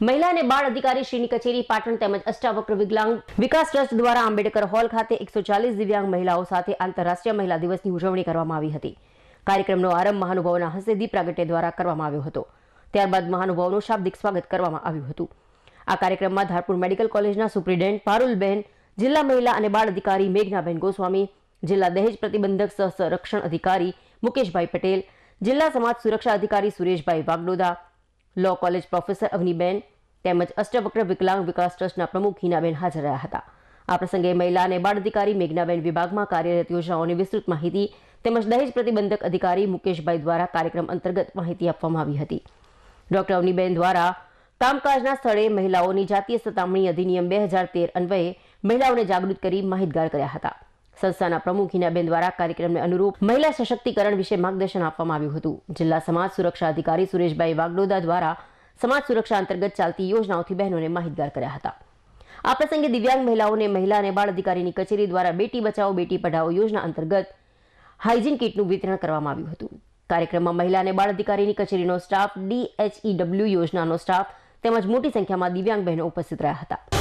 મહિલા અને બાળ અધિકારી શ્રીની કચેરી પાટણ તેમજ અષ્ટાવક્ર વિકલાંગ વિકાસ ટ્રસ્ટ દ્વારા આંબેડકર હોલ ખાતે 140 દિવ્યાંગ મહિલાઓ સાથે આંતરરાષ્ટ્રીય મહિલા દિવસની ઉજવણી કરવામાં આવી હતી। કાર્યક્રમનો આરંભ મહાનુભાવોના હસ્તે દીપ પ્રાગટ્ય દ્વારા કરવામાં આવ્યો હતો। ત્યારબાદ મહાનુભાવોનું શાબ્દિક સ્વાગત કરવામાં આવ્યું હતું। આ કાર્યક્રમમાં ધારપુર મેડિકલ કોલેજના સુપ્રિન્ટેન્ડન્ટ પારુલબેન, જિલ્લા મહિલા અને બાળ અધિકારી મેઘનાબેન ગોસ્વામી, જિલ્લા દહેજ પ્રતિબંધક સહ સંરક્ષણ અધિકારી મુકેશભાઈ પટેલ, જિલ્લા સમાજ સુરક્ષા અધિકારી Sureshbhai Vagdoda, law college professor Avniben તેમજ અષ્ટવક્ર વિકલાંગ વિકાસ ટ્રસ્ટના પ્રમુખ હિનાબેન હાજર રહ્યા હતા। આ પ્રસંગે મહિલા અને બાળ અધિકારી મેઘનાબેન વિભાગમાં કાર્યરત યોજનાઓની વિસ્તૃત માહિતી તેમજ દહેજ પ્રતિબંધક અધિકારી મુકેશભાઈ દ્વારા કાર્યક્રમ અંતર્ગત માહિતી આપવામાં આવી હતી। ડોક્ટર અવનીબેન દ્વારા કામકાજના સ્થળે મહિલાઓની જાતીય સતામણી અધિનિયમ 2013 અન્વયે મહિલાઓને જાગૃત કરી માહિતગાર કર્યા હતા। સંસ્થાના પ્રમુખ હિનાબેન દ્વારા કાર્યક્રમને અનુરૂપ મહિલા સશક્તિકરણ વિશે માર્ગદર્શન આપવામાં આવ્યું હતું। જિલ્લા સમાજ સુરક્ષા અધિકારી સુરેશભાઈ વાગડોદા દ્વારા સમાજ સુરક્ષા અંતર્ગત ચાલતી યોજનાઓથી બહેનોને માહિતગાર કર્યા હતા। આ પ્રસંગે દિવ્યાંગ મહિલાઓને મહિલા અને બાળ અધિકારીની કચેરી દ્વારા બેટી બચાવો બેટી પઢાઓ યોજના અંતર્ગત હાઇજીન કીટનું વિતરણ કરવામાં આવ્યું હતું। કાર્યક્રમમાં મહિલા અને બાળ અધિકારીની કચેરીનો સ્ટાફ, DHEW યોજનાનો સ્ટાફ તેમજ મોટી સંખ્યામાં દિવ્યાંગ બહેનો ઉપસ્થિત રહ્યા હતા।